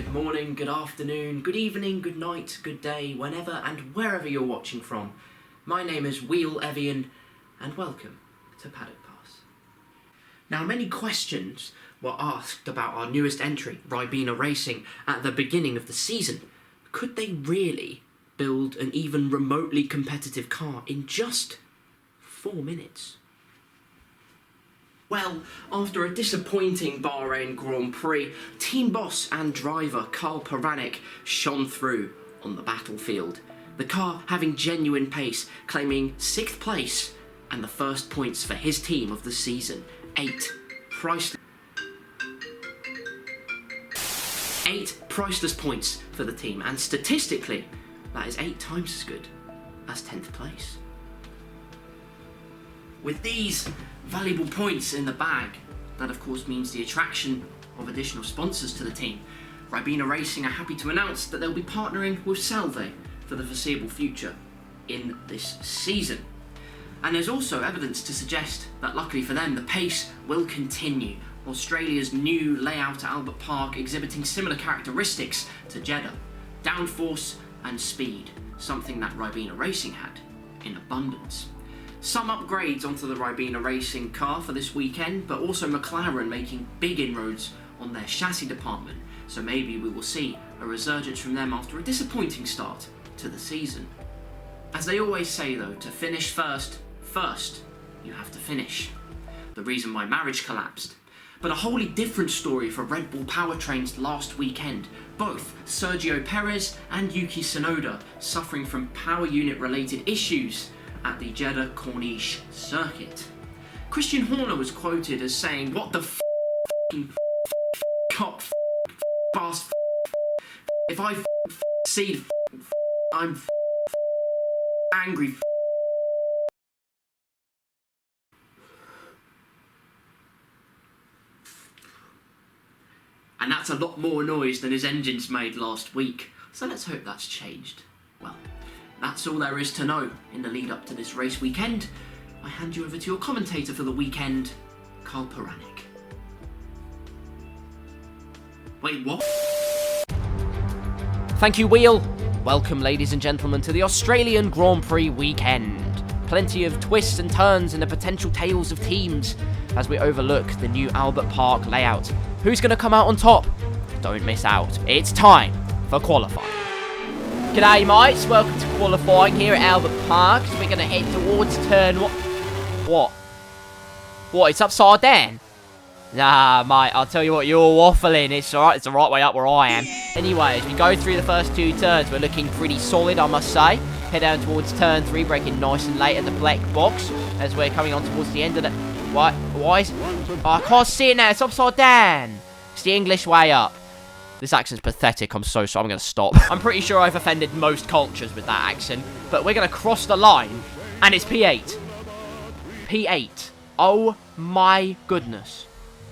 Good morning, good afternoon, good evening, good night, good day, whenever and wherever you're watching from. My name is Wheel Evian, and welcome to Paddock Pass. Now, many questions were asked about our newest entry, Ribena Racing, at the beginning of the season. Could they really build an even remotely competitive car in just 4 minutes? Well, after a disappointing Bahrain Grand Prix, team boss and driver KarlsCars shone through on the battlefield. The car having genuine pace, claiming 6th place and the first points for his team of the season. 8 priceless points for the team, and statistically, that is 8 times as good as 10th place. With these valuable points in the bag, that of course means the attraction of additional sponsors to the team. Ribena Racing are happy to announce that they'll be partnering with Salve for the foreseeable future in this season. And there's also evidence to suggest that luckily for them, the pace will continue. Australia's new layout at Albert Park exhibiting similar characteristics to Jeddah. Downforce and speed, something that Ribena Racing had in abundance. Some upgrades onto the Ribena Racing car for this weekend, but also McLaren making big inroads on their chassis department, so maybe we will see a resurgence from them after a disappointing start to the season. As they always say though, to finish first, you have to finish. The reason my marriage collapsed. But a wholly different story for Red Bull Powertrains last weekend. Both Sergio Perez and Yuki Tsunoda suffering from power unit related issues at the Jeddah Corniche circuit. Christian Horner was quoted as saying, "What the cop fast if I see I'm angry." And that's a lot more noise than his engines made last week. So let's hope that's changed. Well, that's all there is to know in the lead up to this race weekend. I hand you over to your commentator for the weekend, KarlsCars. Wait, what? Thank you, Wheel. Welcome, ladies and gentlemen, to the Australian Grand Prix weekend. Plenty of twists and turns and the potential tales of teams as we overlook the new Albert Park layout. Who's going to come out on top? Don't miss out. It's time for qualifying. G'day mates, welcome to qualifying here at Albert Park. So we're going to head towards turn What? It's upside down? Nah, mate, I'll tell you what, you're waffling. It's alright, it's the right way up where I am. Anyway, as we go through the first 2 turns, we're looking pretty solid, I must say. Head down towards turn 3, braking nice and late at the black box. As we're coming on towards the end of the... Why is... Oh, I can't see it now, it's upside down. It's the English way up. This accent's pathetic, I'm so sorry, I'm going to stop. I'm pretty sure I've offended most cultures with that accent, but we're going to cross the line, and it's P8. P8. Oh my goodness.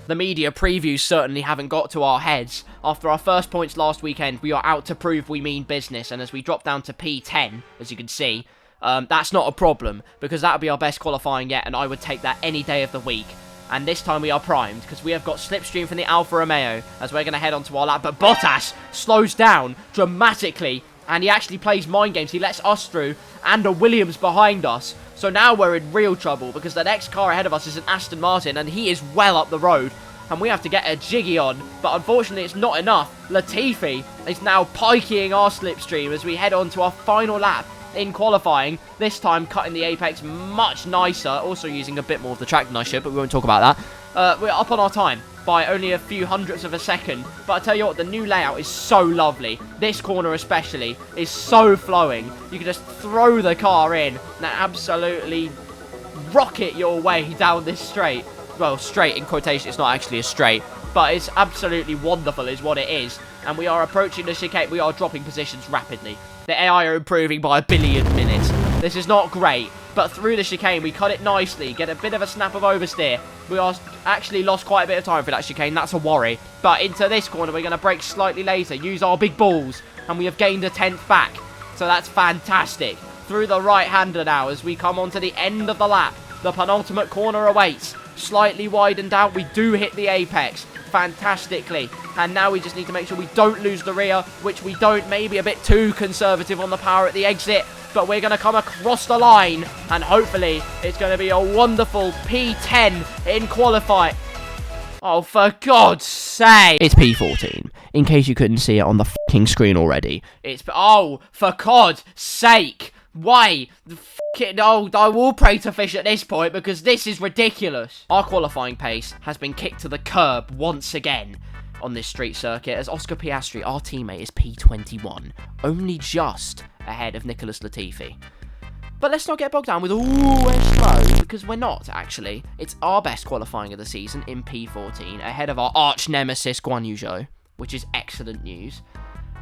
The media previews certainly haven't got to our heads. After our first points last weekend, we are out to prove we mean business, and as we drop down to P10, as you can see, that's not a problem, because that would be our best qualifying yet, and I would take that any day of the week. And this time we are primed, because we have got slipstream from the Alfa Romeo, as we're going to head on to our lap. But Bottas slows down dramatically, and he actually plays mind games. He lets us through, and a Williams behind us. So now we're in real trouble, because the next car ahead of us is an Aston Martin, and he is well up the road. And we have to get a jiggy on, but unfortunately it's not enough. Latifi is now piking our slipstream as we head on to our final lap in qualifying, this time cutting the apex much nicer, also using a bit more of the track than I should, but we won't talk about that. We're up on our time by only a few hundredths of a second, but I tell you what, the new layout is so lovely. This corner especially is so flowing. You can just throw the car in and absolutely rocket your way down this straight. Well, straight in quotation, it's not actually a straight, but it's absolutely wonderful is what it is. And we are approaching the chicane. We are dropping positions rapidly. The AI are improving by a billion minutes. This is not great, but through the chicane, we cut it nicely, get a bit of a snap of oversteer. We are actually lost quite a bit of time for that chicane. That's a worry. But into this corner, we're going to brake slightly later, use our big balls, and we have gained a 10th back. So that's fantastic. Through the right-hander now as we come on to the end of the lap. The penultimate corner awaits. Slightly widened out, we do hit the apex. fantastically. And now we just need to make sure we don't lose the rear, which we don't. Maybe a bit too conservative on the power at the exit, but we're going to come across the line, and hopefully it's going to be a wonderful P10 in qualify. Oh, for God's sake. It's P14, in case you couldn't see it on the fucking screen already. Oh, for God's sake. Why? Oh, I will pray to fish at this point, because this is ridiculous. Our qualifying pace has been kicked to the curb once again on this street circuit, as Oscar Piastri, our teammate, is P21, only just ahead of Nicholas Latifi. But let's not get bogged down with, ooh, we're slow, because we're not, actually. It's our best qualifying of the season in P14, ahead of our arch nemesis Guan Yu Zhou, which is excellent news.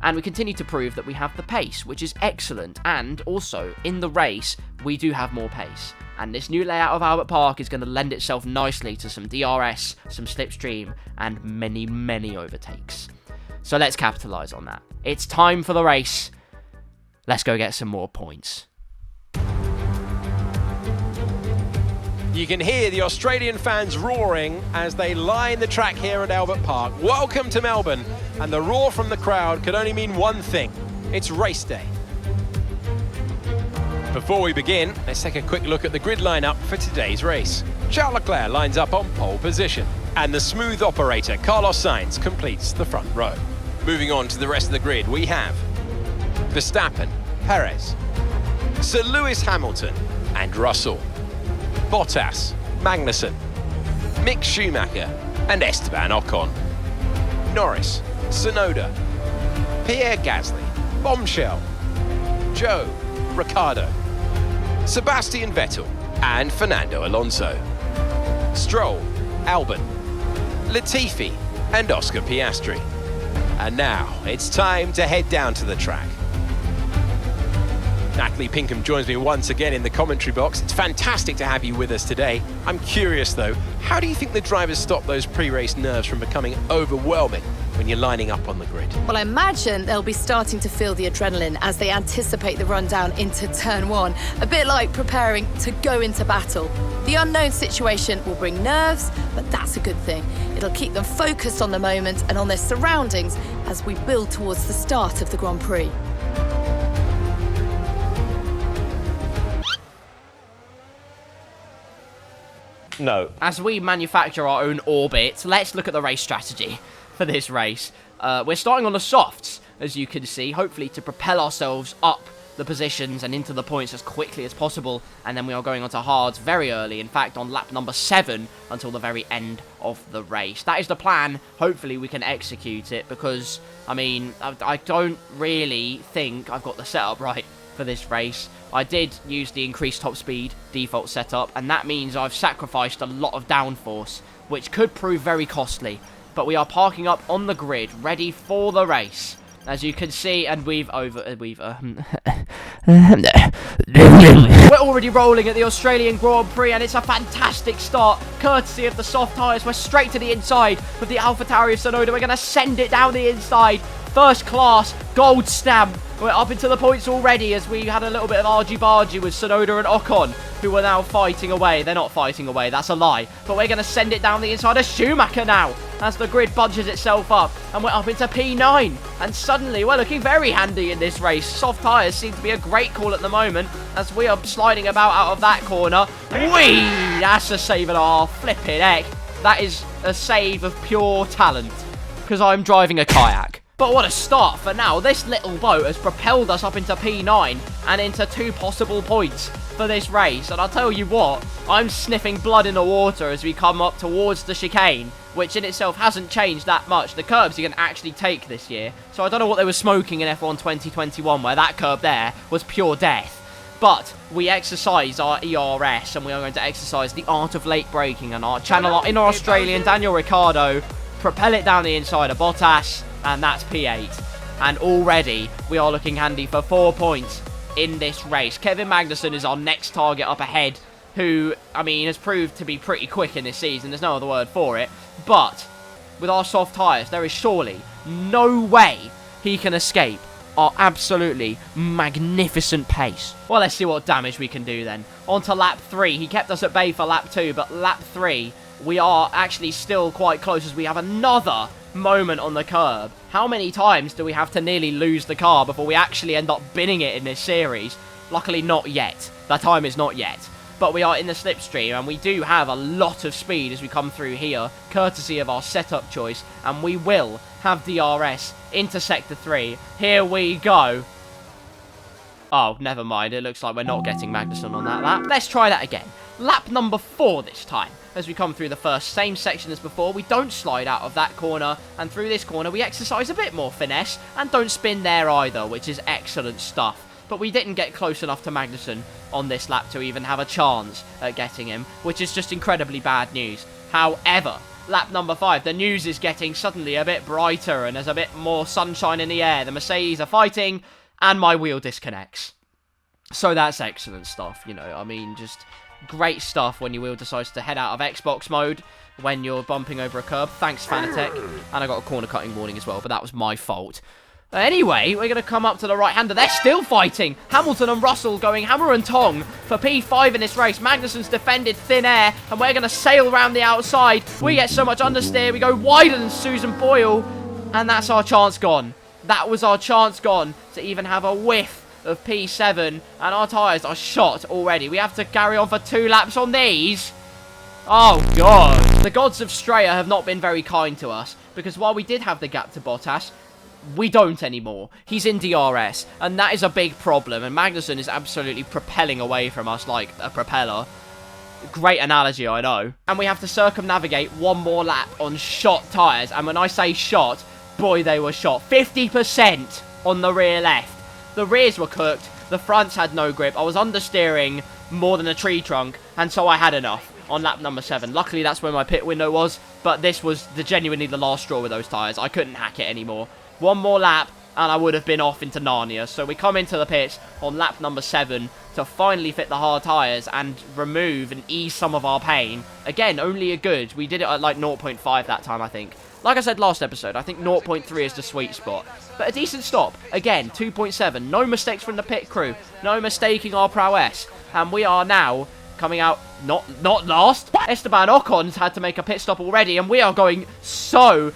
And we continue to prove that we have the pace, which is excellent. And also, in the race, we do have more pace. And this new layout of Albert Park is going to lend itself nicely to some DRS, some slipstream, and many, many overtakes. So let's capitalise on that. It's time for the race. Let's go get some more points. You can hear the Australian fans roaring as they line the track here at Albert Park. Welcome to Melbourne, and the roar from the crowd could only mean one thing. It's race day. Before we begin, let's take a quick look at the grid lineup for today's race. Charles Leclerc lines up on pole position, and the smooth operator Carlos Sainz completes the front row. Moving on to the rest of the grid, we have Verstappen, Perez, Sir Lewis Hamilton and Russell, Bottas, Magnussen, Mick Schumacher and Esteban Ocon, Norris, Tsunoda, Pierre Gasly, Bombshell, Joe, Ricciardo, Sebastian Vettel and Fernando Alonso, Stroll, Albon, Latifi and Oscar Piastri. And now it's time to head down to the track. Natalie Pinkham joins me once again in the commentary box. It's fantastic to have you with us today. I'm curious though, how do you think the drivers stop those pre-race nerves from becoming overwhelming when you're lining up on the grid? Well, I imagine they'll be starting to feel the adrenaline as they anticipate the rundown into turn one, a bit like preparing to go into battle. The unknown situation will bring nerves, but that's a good thing. It'll keep them focused on the moment and on their surroundings as we build towards the start of the Grand Prix. No. As we manufacture our own orbit, let's look at the race strategy for this race. We're starting on the softs, as you can see, hopefully to propel ourselves up the positions and into the points as quickly as possible, and then we are going on to hards very early, in fact on lap number 7 until the very end of the race. That is the plan. Hopefully we can execute it, because I mean, I don't really think I've got the setup right for this race. I did use the increased top speed default setup, and that means I've sacrificed a lot of downforce, which could prove very costly. But we are parking up on the grid, ready for the race. As you can see, and we're already rolling at the Australian Grand Prix, and it's a fantastic start, courtesy of the soft tyres. We're straight to the inside with the AlphaTauri of Tsunoda. We're going to send it down the inside. First class, gold stamp. We're up into the points already, as we had a little bit of argy-bargy with Tsunoda and Ocon, who are now fighting away. They're not fighting away, that's a lie. But we're going to send it down the inside of Schumacher now, as the grid bunches itself up. And we're up into P9. And suddenly, we're looking very handy in this race. Soft tyres seem to be a great call at the moment, as we are sliding about out of that corner. Whee! That's a save and a half. Flipping heck. That is a save of pure talent, because I'm driving a kayak. But what a start for now. This little boat has propelled us up into P9 and into 2 possible points for this race. And I'll tell you what, I'm sniffing blood in the water as we come up towards the chicane, which in itself hasn't changed that much. The curbs you can actually take this year. So I don't know what they were smoking in F1 2021, where that curb there was pure death. But we exercise our ERS, and we are going to exercise the art of late braking, and our channel in our Australian Daniel Ricciardo, propel it down the inside of Bottas. And that's P8. And already we are looking handy for 4 points in this race. Kevin Magnussen is our next target up ahead, who, I mean, has proved to be pretty quick in this season. There's no other word for it. But with our soft tyres, there is surely no way he can escape our absolutely magnificent pace. Well, let's see what damage we can do then. On to lap 3. He kept us at bay for lap 2, but lap 3, we are actually still quite close as we have another moment on the curb. How many times do we have to nearly lose the car before we actually end up binning it in this series? Luckily not yet. That time is not yet. But we are in the slipstream, and we do have a lot of speed as we come through here, courtesy of our setup choice, and we will have DRS into Sector 3. Here we go. Oh, never mind. It looks like we're not getting Magnussen on that lap. Let's try that again. Lap number 4 this time. As we come through the first, same section as before, we don't slide out of that corner, and through this corner we exercise a bit more finesse, and don't spin there either, which is excellent stuff. But we didn't get close enough to Magnussen on this lap to even have a chance at getting him, which is just incredibly bad news. However, lap number 5, the news is getting suddenly a bit brighter, and there's a bit more sunshine in the air. The Mercedes are fighting, and my wheel disconnects. So that's excellent stuff, you know, I mean, just great stuff when your wheel decides to head out of Xbox mode when you're bumping over a curb. Thanks, Fanatec. And I got a corner cutting warning as well, but that was my fault. Anyway, we're going to come up to the right-hander. They're still fighting. Hamilton and Russell going hammer and tong for P5 in this race. Magnussen's defended thin air, and we're going to sail around the outside. We get so much understeer. We go wider than Susan Boyle, and that's our chance gone. That was our chance gone to even have a whiff of P7, and our tyres are shot already. We have to carry on for 2 laps on these. Oh, God. The gods of Straya have not been very kind to us, because while we did have the gap to Bottas, we don't anymore. He's in DRS, and that is a big problem, and Magnussen is absolutely propelling away from us like a propeller. Great analogy, I know. And we have to circumnavigate 1 more lap on shot tyres, and when I say shot, boy, they were shot. 50% on the rear left. The rears were cooked, the fronts had no grip, I was understeering more than a tree trunk, and so I had enough on lap number 7. Luckily, that's where my pit window was, but this was genuinely the last straw with those tyres. I couldn't hack it anymore. 1 more lap, and I would have been off into Narnia. So we come into the pits on lap number 7 to finally fit the hard tyres and remove and ease some of our pain. Again, only a good. We did it at like 0.5 that time, I think. Like I said last episode, I think 0.3 is the sweet spot. But a decent stop. Again, 2.7. No mistakes from the pit crew. No mistaking our prowess. And we are now coming out not last. Esteban Ocon's had to make a pit stop already, and we are going so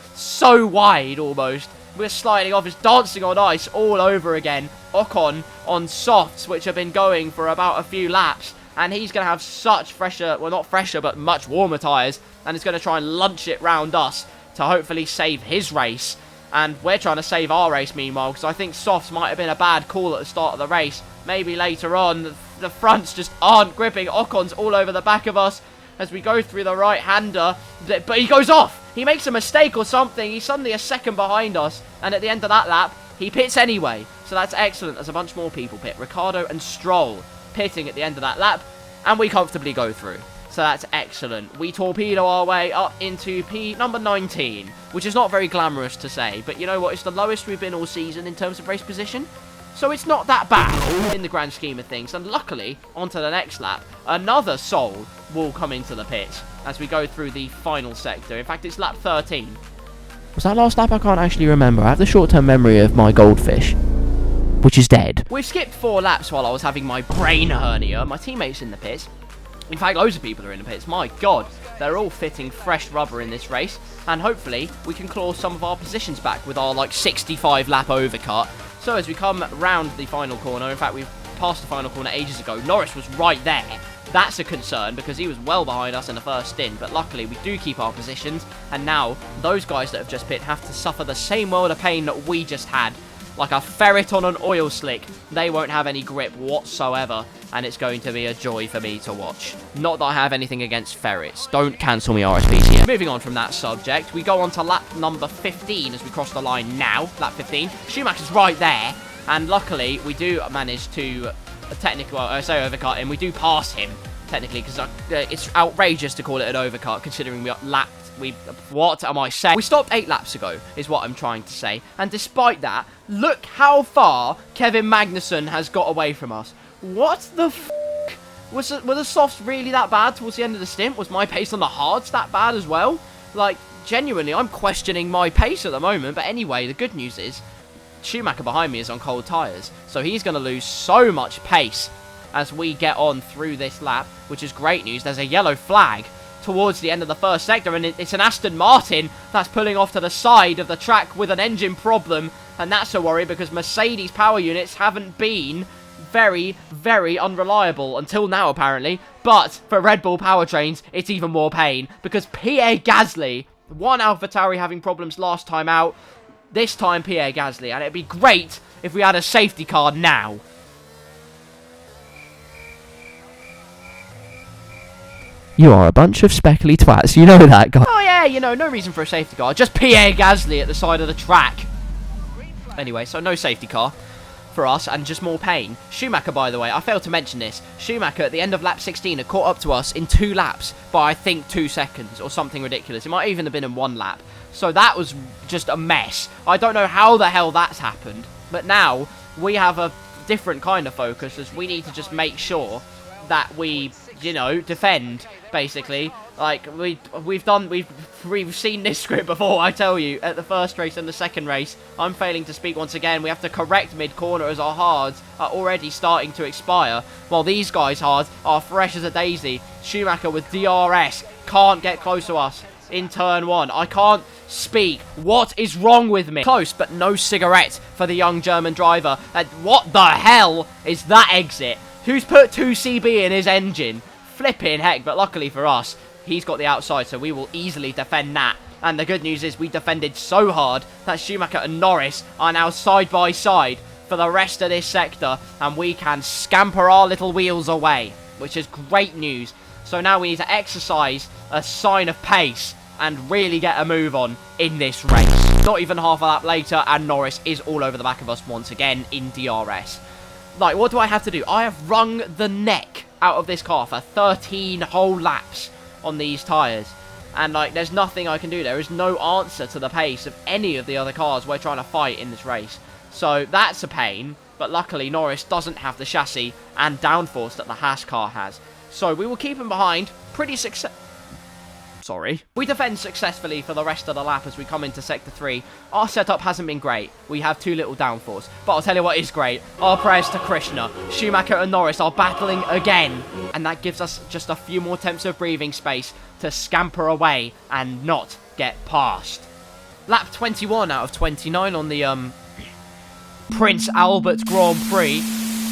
wide almost. We're sliding off, it's dancing on ice all over again. Ocon on softs, which have been going for about a few laps. And he's going to have such fresher, well, not fresher, but much warmer tyres. And he's going to try and lunch it round us to hopefully save his race. And we're trying to save our race meanwhile, because I think softs might have been a bad call at the start of the race. Maybe later on, the fronts just aren't gripping. Ocon's all over the back of us as we go through the right-hander. But he goes off. He makes a mistake or something. He's suddenly a second behind us. And at the end of that lap, he pits anyway. So that's excellent. There's a bunch more people pit. Ricciardo and Stroll pitting at the end of that lap. And we comfortably go through. So that's excellent. We torpedo our way up into P number 19. Which is not very glamorous to say. But you know what? It's the lowest we've been all season in terms of race position. So it's not that bad in the grand scheme of things. And luckily, onto the next lap, another Soul will come into the pit as we go through the final sector. In fact, it's lap 13. Was that last lap? I can't actually remember. I have the short-term memory of my goldfish, which is dead. We've skipped 4 laps while I was having my brain hernia. My teammates in the pits. In fact, loads of people are in the pits. My God, they're all fitting fresh rubber in this race. And hopefully, we can claw some of our positions back with our, like, 65-lap overcut. So as we come round the final corner, in fact, we've passed the final corner ages ago. Norris was right there. That's a concern because he was well behind us in the first stint. But luckily, we do keep our positions. And now, those guys that have just pit have to suffer the same world of pain that we just had. Like a ferret on an oil slick. They won't have any grip whatsoever. And it's going to be a joy for me to watch. Not that I have anything against ferrets. Don't cancel me RSPCM. Moving on from that subject, we go on to lap number 15 as we cross the line now. Lap 15. Schumacher's right there. And luckily, we do manage to technically, well, I say overcut him. We do pass him, technically, because it's outrageous to call it an overcut, considering we lapped. What am I saying? We stopped 8 laps ago, is what I'm trying to say. And despite that, look how far Kevin Magnussen has got away from us. What the f***? Were the softs really that bad towards the end of the stint? Was my pace on the hards that bad as well? Like, genuinely, I'm questioning my pace at the moment. But anyway, the good news is, Schumacher behind me is on cold tyres. So he's going to lose so much pace as we get on through this lap, which is great news. There's a yellow flag towards the end of the first sector, and it's an Aston Martin that's pulling off to the side of the track with an engine problem, and that's a worry because Mercedes power units haven't been very, very unreliable until now, apparently. But for Red Bull Powertrains, it's even more pain because Pierre Gasly, one AlphaTauri having problems last time out, this time Pierre Gasly, and it'd be great if we had a safety car now. You are a bunch of speckly twats, you know that, guy. Oh yeah, you know, no reason for a safety car, just Pierre Gasly at the side of the track. Anyway, so no safety car for us, and just more pain. Schumacher, by the way, I failed to mention this. Schumacher, at the end of lap 16, had caught up to us in 2 laps by, I think, 2 seconds, or something ridiculous. It might even have been in 1 lap. So that was just a mess. I don't know how the hell that's happened, but now we have a different kind of focus, as we need to just make sure that we, you know, defend, basically. Like, we've seen this script before, I tell you, at the first race and the second race. I'm failing to speak once again. We have to correct mid-corner as our hards are already starting to expire, while these guys' hards are fresh as a daisy. Schumacher with DRS can't get close to us in turn 1. I can't speak. What is wrong with me? Close, but no cigarette for the young German driver. And what the hell is that exit? Who's put 2CB in his engine? Flipping heck, but luckily for us, he's got the outside, so we will easily defend that. And the good news is we defended so hard that Schumacher and Norris are now side by side for the rest of this sector, and we can scamper our little wheels away, which is great news. So now we need to exercise a sign of pace and really get a move on in this race. Not even half a lap later, and Norris is all over the back of us once again in DRS. Like, what do I have to do? I have wrung the neck out of this car for 13 whole laps on these tyres. And, like, there's nothing I can do. There is no answer to the pace of any of the other cars we're trying to fight in this race. So, that's a pain. But luckily, Norris doesn't have the chassis and downforce that the Haas car has. So, we will keep him behind. We defend successfully for the rest of the lap as we come into Sector 3. Our setup hasn't been great. We have too little downforce. But I'll tell you what is great. Our prayers to Krishna. Schumacher and Norris are battling again. And that gives us just a few more temps of breathing space to scamper away and not get past. Lap 21 out of 29 on the Prince Albert Grand Prix.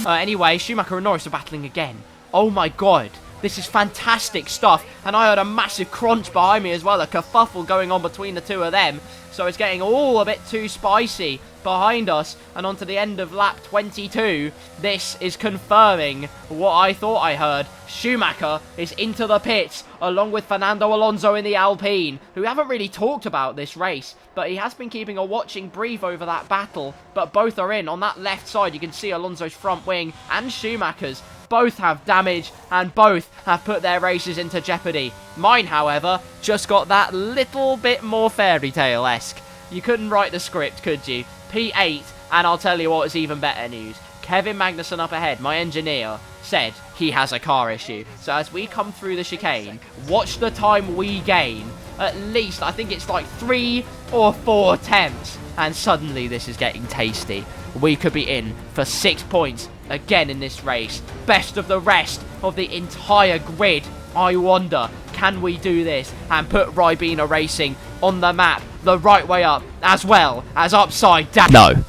Anyway, Schumacher and Norris are battling again. Oh my god. This is fantastic stuff, and I heard a massive crunch behind me as well, a kerfuffle going on between the two of them, so it's getting all a bit too spicy behind us, and on to the end of lap 22, this is confirming what I thought I heard. Schumacher is into the pits, along with Fernando Alonso in the Alpine, who haven't really talked about this race, but he has been keeping a watching brief over that battle, but both are in. On that left side, you can see Alonso's front wing and Schumacher's. Both have damage, and both have put their races into jeopardy. Mine, however, just got that little bit more fairy tale-esque. You couldn't write the script, could you? P8, and I'll tell you what is even better news. Kevin Magnussen up ahead, my engineer, said he has a car issue. So as we come through the chicane, watch the time we gain. At least, I think it's like 3 or 4 attempts. And suddenly this is getting tasty. We could be in for 6 points again in this race. Best of the rest of the entire grid. I wonder, can we do this and put Ribena Racing on the map the right way up as well as upside down?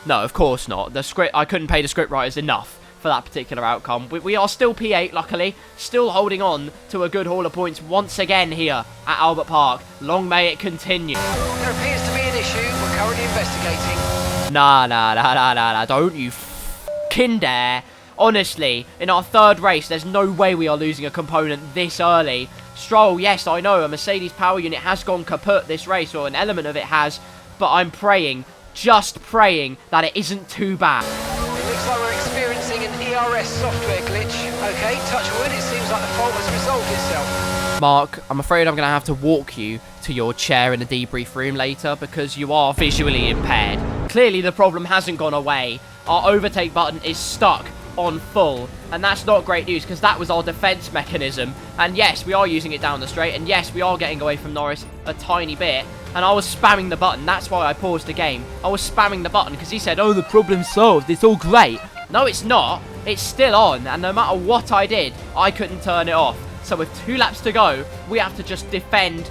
No, of course not. The script, I couldn't pay the script writers enough for that particular outcome. We are still P8, luckily. Still holding on to a good haul of points once again here at Albert Park. Long may it continue. There appears to be an issue. We're currently investigating. Nah. Don't you f***ing dare. Honestly, in our third race, there's no way we are losing a component this early. Stroll, yes, I know, a Mercedes power unit has gone kaput this race, or an element of it has, but I'm praying, just praying, that it isn't too bad. It looks like we're experiencing an ERS software glitch. Okay, touch wood, it seems like the fault has resolved itself. Mark, I'm afraid I'm going to have to walk you to your chair in the debrief room later because you are visually impaired. Clearly the problem hasn't gone away. Our overtake button is stuck on full, and that's not great news because that was our defense mechanism. And yes, we are using it down the straight, and yes, we are getting away from Norris a tiny bit, and I was spamming the button. That's why I paused the game. I was spamming the button because he said, oh, the problem's solved, it's all great. No, it's not. It's still on, and no matter what I did, I couldn't turn it off. So with 2 laps to go, we have to just defend.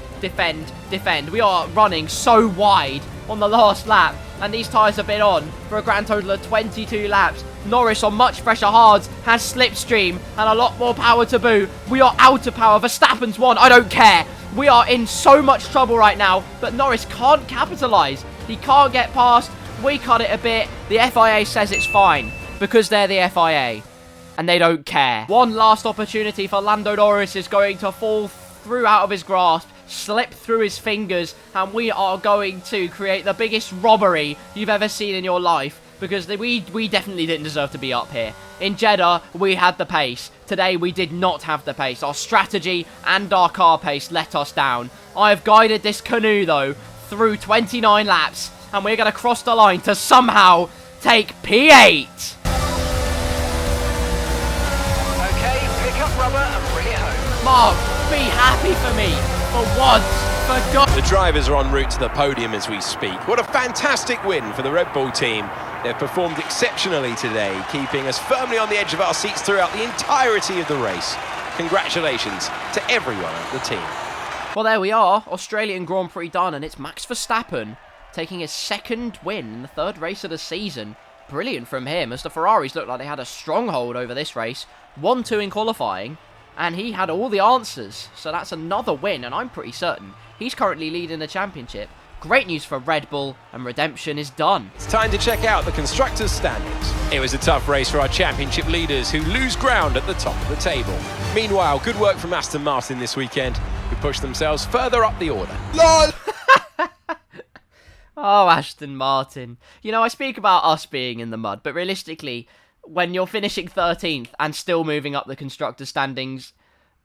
We are running so wide on the last lap, and these tyres have been on for a grand total of 22 laps. Norris on much fresher hards has slipstream and a lot more power to boot. We are out of power. Verstappen's won. I don't care. We are in so much trouble right now, but Norris can't capitalise. He can't get past. We cut it a bit. The FIA says it's fine because they're the FIA and they don't care. One last opportunity for Lando Norris is going to fall through out of his grasp, slip through his fingers, and we are going to create the biggest robbery you've ever seen in your life, because we definitely didn't deserve to be up here. In Jeddah, we had the pace. Today, we did not have the pace. Our strategy and our car pace let us down. I have guided this canoe, though, through 29 laps, and we're going to cross the line to somehow take P8. Okay, pick up rubber and bring it home. Mark, be happy for me. For once. For God. The drivers are en route to the podium as we speak. What a fantastic win for the Red Bull team. They've performed exceptionally today, keeping us firmly on the edge of our seats throughout the entirety of the race. Congratulations to everyone at the team. Well, there we are. Australian Grand Prix done, and it's Max Verstappen taking his 2nd win in the 3rd race of the season. Brilliant from him, as the Ferraris looked like they had a stronghold over this race. 1-2 in qualifying, and he had all the answers. So that's another win, and I'm pretty certain he's currently leading the championship. Great news for Red Bull, and redemption is done. It's time to check out the constructors' standings. It was a tough race for our championship leaders, who lose ground at the top of the table. Meanwhile, good work from Aston Martin this weekend, who pushed themselves further up the order. LOL! Oh, Aston Martin. You know, I speak about us being in the mud, but realistically, when you're finishing 13th and still moving up the constructor standings,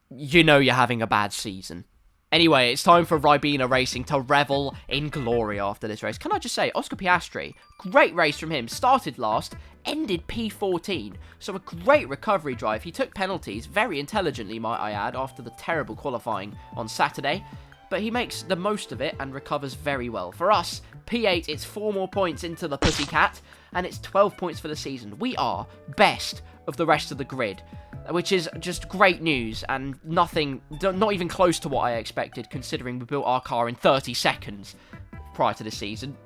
you know you're having a bad season. Anyway, it's time for Ribena Racing to revel in glory after this race. Can I just say, Oscar Piastri, great race from him. Started last, ended P14. So a great recovery drive. He took penalties very intelligently, might I add, after the terrible qualifying on Saturday. But he makes the most of it and recovers very well. For us, P8, it's 4 more points into the Pussycat, and it's 12 points for the season. We are best of the rest of the grid, which is just great news, and nothing, not even close to what I expected, considering we built our car in 30 seconds prior to the season.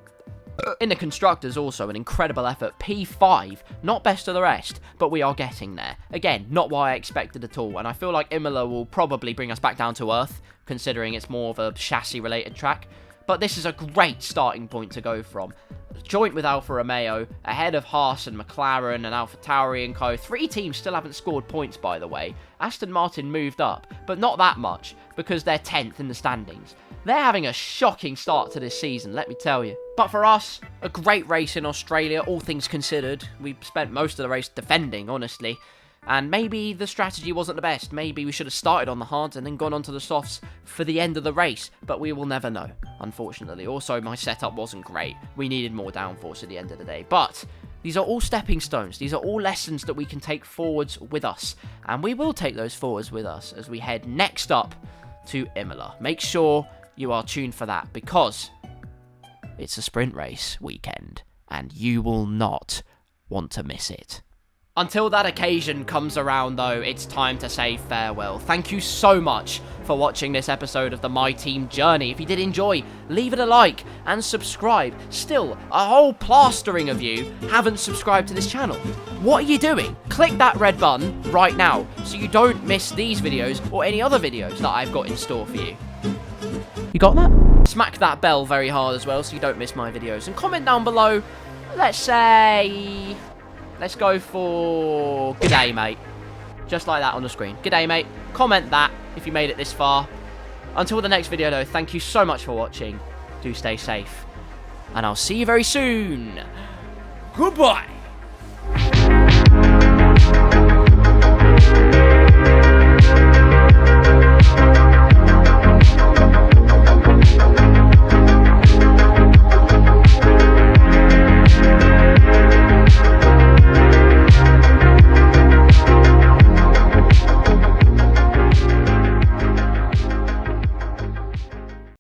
In the constructors, also an incredible effort. P5, not best of the rest, but we are getting there. Again, not what I expected at all, and I feel like Imola will probably bring us back down to earth, considering it's more of a chassis-related track. But this is a great starting point to go from. Joint with Alfa Romeo, ahead of Haas and McLaren and AlphaTauri and co. 3 teams still haven't scored points, by the way. Aston Martin moved up, but not that much, because they're 10th in the standings. They're having a shocking start to this season, let me tell you. But for us, a great race in Australia, all things considered. We spent most of the race defending, honestly. And maybe the strategy wasn't the best. Maybe we should have started on the hards and then gone on to the softs for the end of the race. But we will never know, unfortunately. Also, my setup wasn't great. We needed more downforce at the end of the day. But these are all stepping stones. These are all lessons that we can take forwards with us. And we will take those forwards with us as we head next up to Imola. Make sure you are tuned for that, because it's a sprint race weekend and you will not want to miss it. Until that occasion comes around, though, it's time to say farewell. Thank you so much for watching this episode of the My Team Journey. If you did enjoy, leave it a like and subscribe. Still, a whole plastering of you haven't subscribed to this channel. What are you doing? Click that red button right now so you don't miss these videos or any other videos that I've got in store for you. You got that? Smack that bell very hard as well so you don't miss my videos. And comment down below, let's say... let's go for g'day, mate. Just like that on the screen. G'day, mate. Comment that if you made it this far. Until the next video, though, thank you so much for watching. Do stay safe. And I'll see you very soon. Goodbye.